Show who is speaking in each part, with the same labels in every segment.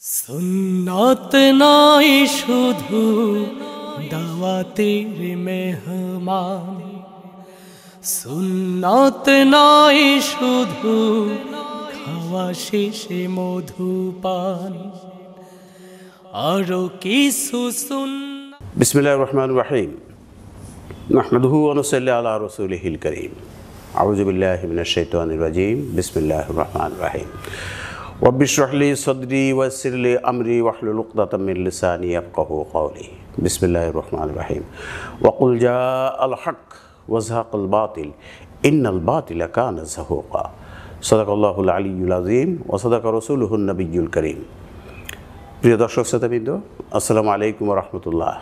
Speaker 1: সুন্নত নয় শুধু দাওয়াতের মেহমান, সুন্নত নয় শুধু খাওয়া শেষে মধুপান, আরো কিছু সুন্নাত।
Speaker 2: বিসমিল্লাহির রহমানির রহিম। নাহমাদুহু ওয়া নুসাল্লি আলা রাসূলিহিল কারীম। আউযু বিল্লাহি মিনাশ শাইতানির রাজীম। বিসমিল্লাহির রহমানির রহিম। রব্বি ইশরাহ লি সাদরি ওয়া ইয়াসসির লি আমরি ওয়াহলুল উকদাতাম মিন লিসানি ইয়াফকাহু কওলি। বিসমিল্লাহির রহমানির রহিম। ওয়া কুল জাআল হক ওয়া যাহাকাল বাতিল ইন্নাল বাতিলা কানা যাহুকা। সাদাকাল্লাহুল আলিয়্যুল আযীম ওয়া সাদাকা রাসূলুহুন নবিয়্যুল কারীম। প্রিয় দর্শক শ্রোতাবৃন্দ, আসসালামু আলাইকুম ওয়া রাহমাতুল্লাহ।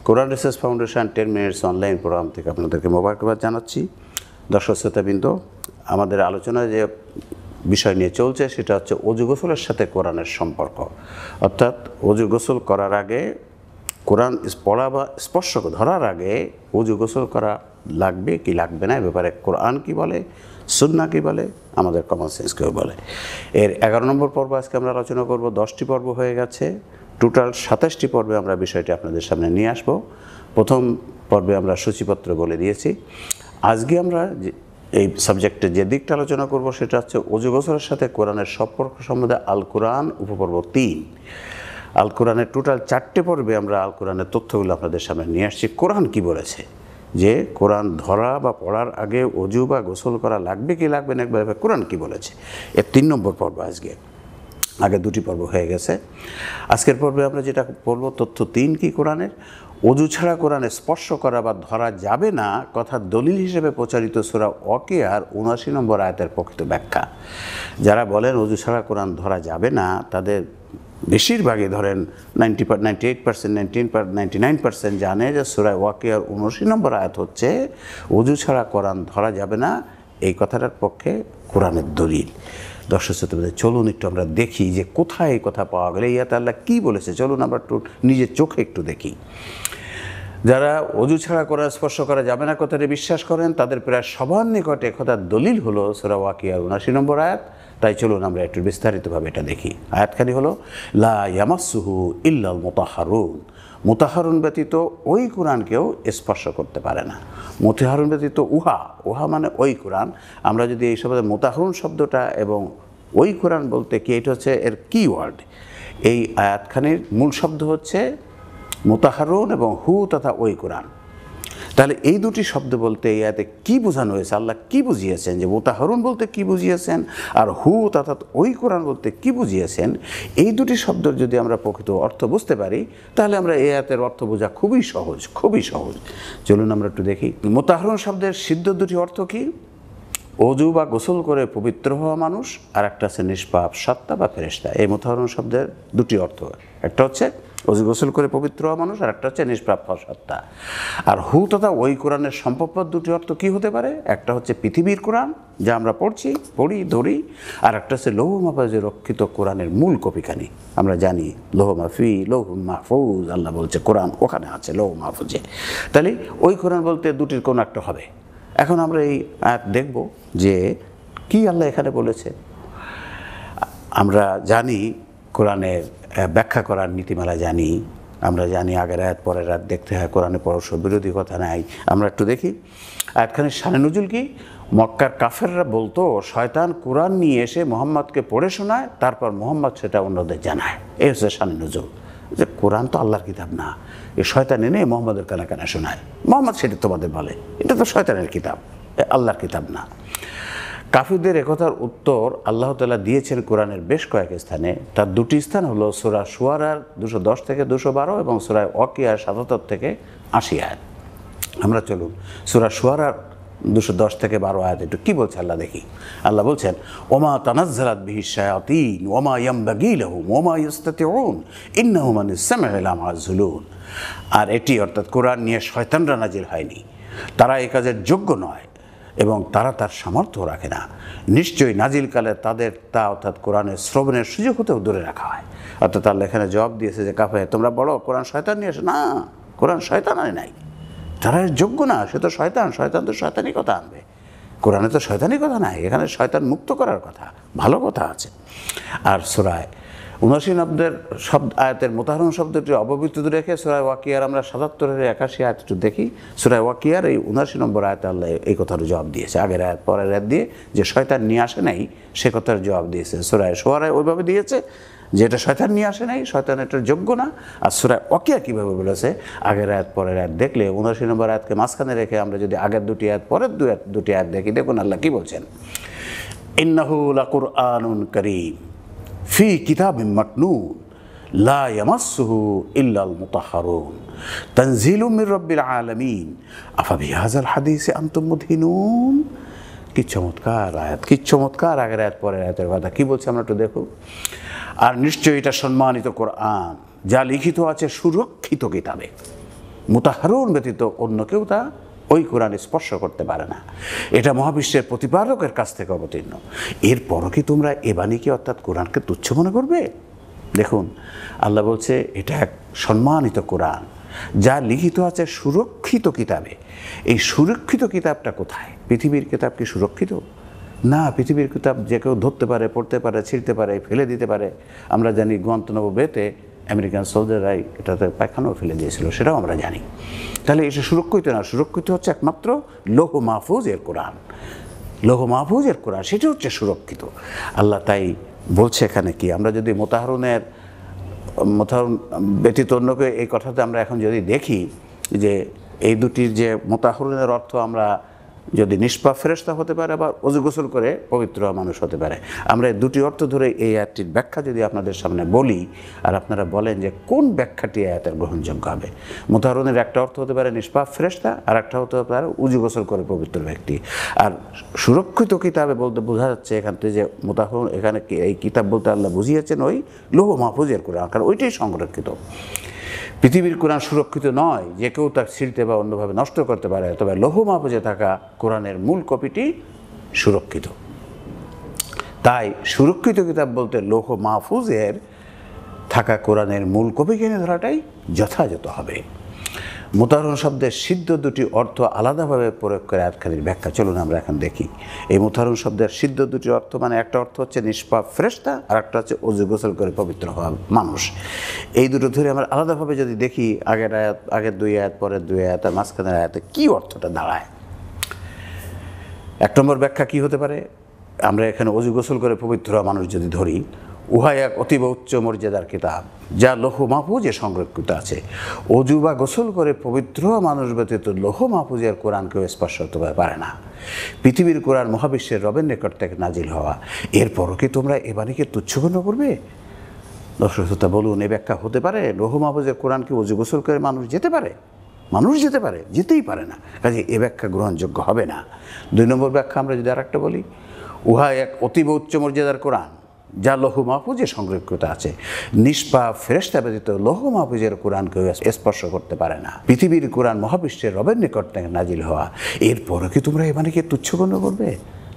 Speaker 2: Quran research foundation 10 minutes online program থেকে আপনাদেরকে মোবারকবাদ জানাচ্ছি। দর্শক শ্রোতাবৃন্দ, আমাদের আলোচনায় যে বিষয় নিয়ে চলছে সেটা হচ্ছে অজু গোসলের সাথে কোরআনের সম্পর্ক। অর্থাৎ অজু গোসল করার আগে কোরআন পড়া বা স্পর্শ ধরার আগে অজু গোসল করা লাগবে কি লাগবে না, এ ব্যাপারে কোরআন কি বলে, সুন্নাহ কি বলে, আমাদের কমন সেন্স কেউ বলে। এর 11 নম্বর পর্ব আজকে আমরা আলোচনা করব। 10টি পর্ব হয়ে গেছে, টোটাল 27টি পর্বে আমরা বিষয়টি আপনাদের সামনে নিয়ে আসব। প্রথম পর্বে আমরা সূচিপত্র বলে দিয়েছি। আজকে আমরা এই সাবজেক্টে যে দিকটা আলোচনা করব সেটা হচ্ছে অজু গোসলের সাথে কোরআনের সম্পর্ক সম্বন্ধে আল কোরআন উপপর্ব 3। আল কোরআনের টোটাল 4টে পর্বে আমরা আল কোরআনের তথ্যগুলো আপনাদের সামনে নিয়ে আসছি। কোরআন কি বলেছে, যে কোরআন ধরা বা পড়ার আগে অজু বা গোসল করা লাগবে কি লাগবে না, একবার কোরআন কি বলেছে, এর 3 নম্বর পর্ব আজকে। আগে 2টি পর্ব হয়ে গেছে। আজকের পর্বে আমরা যেটা পড়ব, তথ্য 3 কি কোরআনের, অজু ছাড়া কোরআনে স্পর্শ করা বা ধরা যাবে না কথার দলিল হিসেবে প্রচারিত সূরা ওয়াকিয়ার 79 নম্বর আয়াতের প্রকৃত ব্যাখ্যা। যারা বলেন অজু ছাড়া কোরআন ধরা যাবে না, তাদের বেশিরভাগই ধরেন 98%, 99% জানে যে সূরা ওয়াকিয়ার 79 নম্বর আয়াত হচ্ছে অজু ছাড়া কোরআন ধরা যাবে না, এই কথাটার পক্ষে কোরআনের দলিল। দর্শক শ্রোতাদের, চলুন একটু আমরা দেখি যে কোথায় এই কথা পাওয়া গেলে, ইয়াতে আল্লাহ কী বলেছে। চলুন আমরা একটু নিজের চোখে একটু দেখি। যারা অজু ছাড়া কোরআন স্পর্শ করা যাবে না কথাটি বিশ্বাস করেন, তাদের প্রায় সবার নিকটে কথার দলিল হলো সূরা ওয়াকিয়ার 79 নম্বর আয়াত। তাই চলুন আমরা একটু বিস্তারিতভাবে এটা দেখি। আয়াতখানি হলো লা ইয়ামাসসুহু ইল্লাল মুতাহহারুন। মুতাহহারুন ব্যতীত ওই কোরআনকেও স্পর্শ করতে পারে না। মুতাহহারুন ব্যতীত উহা মানে ওই কোরআন। আমরা যদি এই শব্দে মুতাহহারুন শব্দটা এবং ওই কোরআন বলতে কি, এটা হচ্ছে এর কিওয়ার্ড। এই আয়াতখানির মূল শব্দ হচ্ছে মুতাহহারুন এবং হু তথা ওই কোরআন। তাহলে এই দুটি শব্দ বলতে এই আয়াতে কী বোঝানো হয়েছে, আল্লাহ কী বুঝিয়েছেন, যে মুতাহহারুন বলতে কী বুঝিয়েছেন আর হু অর্থাৎ ওই কোরআন বলতে কী বুঝিয়েছেন, এই দুটি শব্দের যদি আমরা প্রকৃত অর্থ বুঝতে পারি তাহলে আমরা এই আয়াতের অর্থ বোঝা খুবই সহজ। চলুন আমরা একটু দেখি। মুতাহহারুন শব্দের সিদ্ধ দুটি অর্থ কী, অজু বা গোসল করে পবিত্র হওয়া মানুষ, আর একটা আছে নিষ্পাপ সত্তা বা ফেরেশতা। এই মুতাহহারুন শব্দের দুটি অর্থ, একটা হচ্ছে অজু গোসল করে পবিত্র হওয়া মানুষ, আর একটা হচ্ছে নিষ্পাপ সত্তা। আর হু তথা ওই কোরআনের সম্পদ দুটি অর্থ কী হতে পারে, একটা হচ্ছে পৃথিবীর কোরআন যা আমরা পড়ি ধরি, আর একটা হচ্ছে লৌহ মাহফুজে রক্ষিত কোরআনের মূল কপিখানি। আমরা জানি লৌহ মাহফুজ, আল্লাহ বলছে কোরআন ওখানে আছে লৌহ মাহফুজে। তাহলে ওই কোরআন বলতে দুটির কোনো একটা হবে। এখন আমরা এই আয়াত দেখব যে কি আল্লাহ এখানে বলেছে। আমরা জানি কোরআনের ব্যাখ্যা করার নীতিমালা জানি, আমরা জানি আগের আয়াত পরের আয়াত দেখতে হয়, কোরআনে পরস্পর বিরোধী কথা নাই। আমরা একটু দেখি আয়াতখানির শানে নুজুল কি। মক্কার কাফেররা বলতো শয়তান কোরআন নিয়ে এসে মোহাম্মদকে পড়ে শোনায়, তারপর মোহাম্মদ সেটা অন্যদের জানায়। এই হচ্ছে শানে নুজুল, যে কোরআন তো আল্লাহর কিতাব না, এ শয়তান এনে মোহাম্মদের কানে শোনায়। মোহাম্মদ সেটা তোমাদের বলে এটা তো শয়তানের কিতাব, আল্লাহর কিতাব না। কাফিরদের একথার উত্তর আল্লাহ তাআলা দিয়েছেন কোরআনের বেশ কয়েক স্থানে। তার দুটি স্থান হলো সূরা শুআরার 210 থেকে 212 এবং সূরা ওয়াকিয়ার 77 থেকে 80 আয়াত। আমরা চলুন সূরা শুআরার 210 থেকে 12 আয়াত একটু কী বলছে আল্লাহ দেখি। আল্লাহ বলছেন ওমা তানাজ্জালাত বিহিশ শায়াতিন ওমা ইয়ামবাগি লাহুম ওমা ইস্তাতিউন ইন্নাহুম আনিস সামঈ লামাযুলুন। আর এটি অর্থাৎ কোরআন নিয়ে শয়তানরা নাজিল হয়নি, তারা এই কাজের যোগ্য নয় এবং তারা তার সামর্থ্য রাখে না। নিশ্চয়ই নাজিলকালে তাদের তা অর্থাৎ কোরআনের শ্রবণের সুযোগ হতেও দূরে রাখা হয়। অর্থাৎ আল্লাহ এখানে জবাব দিয়েছে যে কাফের তোমরা বলো কোরআন শয়তান নিয়ে আসে, না, কোরআন শয়তান আনে নাই, তারা যোগ্য না, সে তো শয়তান তো শয়তানি কথা আনবে। কোরআনে তো শয়তানি কথা নাই, এখানে শয়তান মুক্ত করার কথা, ভালো কথা আছে। আর সূরা 79 শব্দ আয়াতের মুতাহারুন শব্দটি অববৃত্ত রেখে সূরা ওয়াকিয়ার আমরা 77-এর 81 আয়াত একটু দেখি। সূরা ওয়াকিয়ার এই 79 নম্বর আয়াতে আল্লাহ এই কথার জবাব দিয়েছে, আগের আয়াত পরের আয়াত দিয়ে যে শয়তান নিয়ে আসে নাই সে কথার জবাব দিয়েছে। সূরা শুআরায় ওইভাবে দিয়েছে যে এটা শয়তান নিয়ে আসে নাই, শয়তান এটার যোগ্য না। আর সূরা ওয়াকিয়া কীভাবে বলেছে, আগের আয়াত পরের আয়াত দেখলে 79 নম্বর আয়াতকে মাঝখানে রেখে আমরা যদি আগের দুটি আয়াত পরের দুটি আয়াত দেখি, দেখুন আল্লাহ কী বলছেন, ইন্নাহু লাকুরআনুন কারীম ফি কিতাবিম মাকনুন লা ইয়ামাসসুহু ইল্লাল মুতাহহারুন তানজিলুম মির রাব্বিল আলামিন আফা বিহাযাল হাদিসি আনতুম মুদহিনুন। কি চমৎকার আয়াত, কি চমৎকার আগের আয়াত পরের আয়াতের কথা কি বলছে আমরা একটু দেখো। আর নিশ্চয়ই এটা সম্মানিত কোরআন, যা লিখিত আছে সুরক্ষিত কিতাবে, মুতাহহারুন ব্যতীত অন্য কেউ তা ওই কোরআন স্পর্শ করতে পারে না। এটা মহাবিশ্বের প্রতিপালকের কাছ থেকে অবতীর্ণ। এরপরও কি তোমরা এ বাণীকে অর্থাৎ কোরআনকে তুচ্ছ মনে করবে? দেখুন আল্লাহ বলছে এটা এক সম্মানিত কোরআন, যা লিখিত আছে সুরক্ষিত কিতাবে। এই সুরক্ষিত কিতাবটা কোথায়? পৃথিবীর কিতাব কি সুরক্ষিত? না, পৃথিবীর কিতাব যে কেউ ধরতে পারে, পড়তে পারে, ছিঁড়তে পারে, ফেলে দিতে পারে। আমরা জানি গুয়ান্তানামো বেতে আমেরিকান সোলজাররাই এটাতে পায়খানাও ফেলে দিয়েছিল, সেটাও আমরা জানি। তাহলে এটা সুরক্ষিত না, সুরক্ষিত হচ্ছে একমাত্র লৌহ মাহফুজের কোরআন। লৌহ মাহফুজের কোরআন সেটা হচ্ছে সুরক্ষিত। আল্লাহ তাই বলছে এখানে কি, আমরা যদি মুতাহহারুন ব্যতীত অন্যকে এই কথাতে আমরা এখন যদি দেখি যে এই দুটির যে মুতাহহারুনের অর্থ আমরা যদি নিষ্পাপ ফেরেশতা হতে পারে, আবার ওযু গোসল করে পবিত্র মানুষ হতে পারে। আমরা এই দুটি অর্থ ধরে এই আয়াতটির ব্যাখ্যা যদি আপনাদের সামনে বলি আর আপনারা বলেন যে কোন ব্যাখ্যাটি আয়াতের গ্রহণযোগ্য হবে। মুতাহহারুনের একটা অর্থ হতে পারে নিষ্পাপ ফেরেশতা, আর একটা হতে পারে ওযু গোসল করে পবিত্র ব্যক্তি। আর সুরক্ষিত কিতাবে বলতে বোঝা যাচ্ছে এখান থেকে যে মুতাহহারুন, এখানে এই কিতাব বলতে আল্লাহ বুঝিয়েছেন ওই লৌহ মাহফুজের কোরআন, কারণ ওইটাই সংরক্ষিত। পৃথিবীর কোরআন সুরক্ষিত নয়, যে কেউ তা ছিঁড়তে বা অন্যভাবে নষ্ট করতে পারে, তবে লৌহ মাহফুজে থাকা কোরআনের মূল কপিটি সুরক্ষিত। তাই সুরক্ষিত কিতাব বলতে লৌহ মাহফুজের থাকা কোরআনের মূল কপিকে এনে ধরাটাই যথাযথ হবে। মুতাহহারুন শব্দের সিদ্ধ দুটি অর্থ আলাদাভাবে প্রয়োগ করে আয়াতখানির ব্যাখ্যা চলুন আমরা এখন দেখি। এই মুতাহহারুন শব্দের সিদ্ধ দুটি অর্থ, মানে একটা অর্থ হচ্ছে নিষ্পাপ ফেরেশতা, আর একটা হচ্ছে ওযু গোসল করে পবিত্র হওয়া মানুষ। এই দুটো ধরে আমরা আলাদাভাবে যদি দেখি, আগের দুই আয়াত পরের দুই আয়াত আর মাঝখানের আয়াতে কী অর্থটা দাঁড়ায়। এক নম্বর ব্যাখ্যা কী হতে পারে, আমরা এখানে ওযু গোসল করে পবিত্র হওয়া মানুষ যদি ধরি, উহা এক অতীব উচ্চ মর্যাদার কিতাব, যা লৌহ মাহফুজে সংরক্ষিত আছে। অজু বা গোসল করে পবিত্র মানুষ ব্যতীত লৌহ মাহফুজের কোরআন কেউ স্পর্শ করতে পারে না। পৃথিবীর কোরআন মহাবিশ্বের রবের নিকট থেকে নাজিল হওয়া, এরপরও কি তোমরা এ বাণীকে তুচ্ছগণ্য করবে? দর্শক শ্রোতা বলুন, এ ব্যাখ্যা হতে পারে? লৌহ মাহফুজের কোরআন কি অজু গোসল করে মানুষ যেতে পারে? মানুষ যেতে পারে? যেতেই পারে না। কাজে এ ব্যাখ্যা গ্রহণযোগ্য হবে না। দুই নম্বর ব্যাখ্যা আমরা যদি আর একটা বলি, উহা এক অতীব উচ্চ মর্যাদার কোরআন, যা লৌহ মাহফুজে সংরক্ষিত আছে। নিষ্পাপ ফেরেশতা ব্যতীত লৌহ মাহফুজের কোরআন কেউ স্পর্শ করতে পারে না। পৃথিবীর কোরআন মহাবিশ্বের রবের নিকট থেকে নাজিল হওয়া, এরপরও কি তোমরা এ বাণীকে তুচ্ছগণ্য করবে?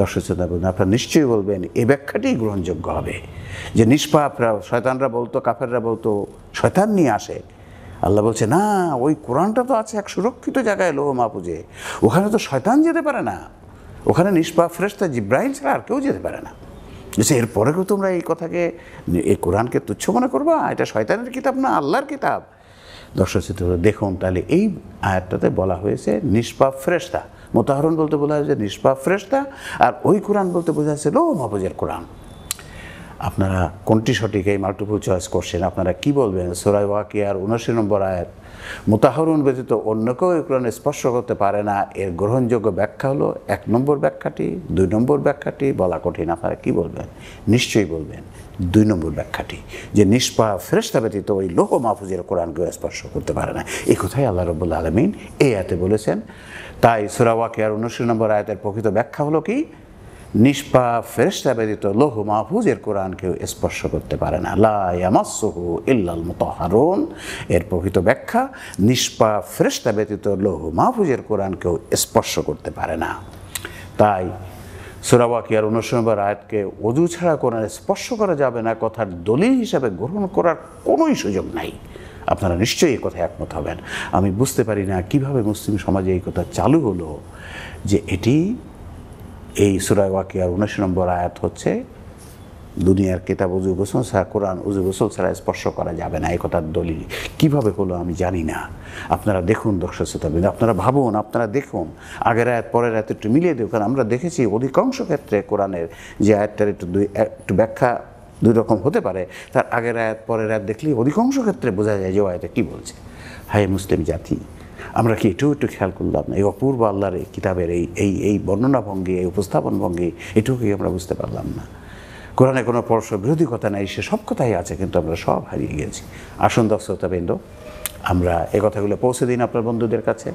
Speaker 2: দর্শক শ্রোতা বলুন, আপনারা নিশ্চয়ই বলবেন এ ব্যাখ্যাটি গ্রহণযোগ্য হবে যে নিষ্পাপরা, শয়তানরা বলতো, কাফেররা বলতো শয়তান নিয়ে আসে। আল্লাহ বলছে না, ওই কোরআনটা তো আছে এক সুরক্ষিত জায়গায় লৌহ মাহফুজে, ওখানে তো শয়তান যেতে পারে না, ওখানে নিষ্পাপ ফেরেশতা জিব্রাইল ছাড়া আর কেউ যেতে পারে না। এরপরে কেউ তোমরা এই কথাকে, এই কোরআনকে তুচ্ছ মনে করবা? এটা শয়তানের কিতাব না, আল্লাহর কিতাব। দর্শক শ্রোতা দেখুন, তাহলে এই আয়াতটাতে বলা হয়েছে নিষ্পাপ ফেরেশতা। মুতাহহারুন বলতে বলা হয়েছে নিষ্পাপ ফেরেশতা, আর ওই কোরআন বলতে বোঝা যাচ্ছে লৌহ মাহফুজের কোরআন। আপনারা কোনটি সঠিক, এই মাল্টিপল চয়েস কোশ্চেন আপনারা কি বলবেন? সূরা ওয়াকিয়ার 79 নম্বর আয়াত, মুতাহহারুন ব্যতীত অন্য কেউ এই কোরআন স্পর্শ করতে পারে না, এর গ্রহণযোগ্য ব্যাখ্যা হলো 1 নম্বর ব্যাখ্যাটি। 2 নম্বর ব্যাখ্যাটি বলা কঠিন, আপনারা কি বলবেন? নিশ্চয়ই বলবেন 2 নম্বর ব্যাখ্যাটি, যে নিষ্পাপ ফেরেশতা ব্যতীত ওই লৌহ মাহফুজের কোরআন কেউ স্পর্শ করতে পারে না। এই কথাই আল্লাহ রাব্বুল আলামিন এই আয়াতে বলেছেন। তাই সূরা ওয়াকিয়ার 79 নম্বর আয়াতের প্রকৃত ব্যাখ্যা হলো কি, নিষ্পাপ ফেরেশতা ব্যতীত লৌহ মাহফুজের কোরআন কেউ স্পর্শ করতে পারে না। লা ইয়ামাসসুহু ইল্লাল মুতাহহারুন, এর প্রকৃত ব্যাখ্যা নিষ্পাপ ফেরেশতা ব্যতীত লৌহ মাহফুজের কোরআন কেউ স্পর্শ করতে পারে না। তাই সূরা ওয়াকিয়ার 79 নম্বর আয়াতকে ওযু ছাড়া কোরআন স্পর্শ করা যাবে না কথার দলিল হিসাবে গ্রহণ করার কোনোই সুযোগ নাই। আপনারা নিশ্চয়ই এই কথায় একমত হবেন। আমি বুঝতে পারি না কিভাবে মুসলিম সমাজে এই কথা চালু হলো যে এটি, এই সূরা ওয়াকিয়ার 79 নম্বর আয়াত হচ্ছে দুনিয়ার কিতাব উজু গোসল ছাড়া, কোরআন উজু গোসল ছাড়া স্পর্শ করা যাবে না, এই কথার দলিল কীভাবে হলো আমি জানি না। আপনারা দেখুন দর্শক শ্রোতাবৃন্দ, আপনারা ভাবুন, আপনারা দেখুন, আগের আয়াত পরের আয়াত একটু মিলিয়ে দেব। কারণ আমরা দেখেছি অধিকাংশ ক্ষেত্রে কোরআনের যে আয়াতটার একটু ব্যাখ্যা দুই রকম হতে পারে, তার আগের আয়াত পরের আয়াত দেখলেই অধিকাংশ ক্ষেত্রে বোঝা যায় যে ও আয়াতে কী বলছে। হায় মুসলিম জাতি, আমরা কি একটু খেয়াল করলাম না? এই অপূর্ব আল্লাহর এই কিতাবের এই বর্ণনা ভঙ্গি, এই উপস্থাপন ভঙ্গি, এটুকুই আমরা বুঝতে পারলাম না। কোরআনে কোনো পরস্পর বিরোধী কথা নাই, সে সব কথাই আছে, কিন্তু আমরা সব হারিয়ে গেছি। আসুন দর্শক শ্রোতাবৃন্দ, আমরা এই কথাগুলো পৌঁছে দিন আপনার বন্ধুদের কাছে,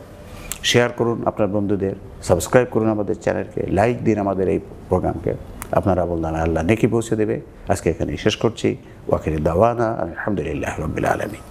Speaker 2: শেয়ার করুন আপনার বন্ধুদের, সাবস্ক্রাইব করুন আমাদের চ্যানেলকে, লাইক দিন আমাদের এই প্রোগ্রামকে। আপনারা বললেন আল্লাহ নেকি পৌঁছে দেবে। আজকে এখানেই শেষ করছি। ওয়াখির দাওয়ানা আলহামদুলিল্লাহ রাব্বিল আলামিন।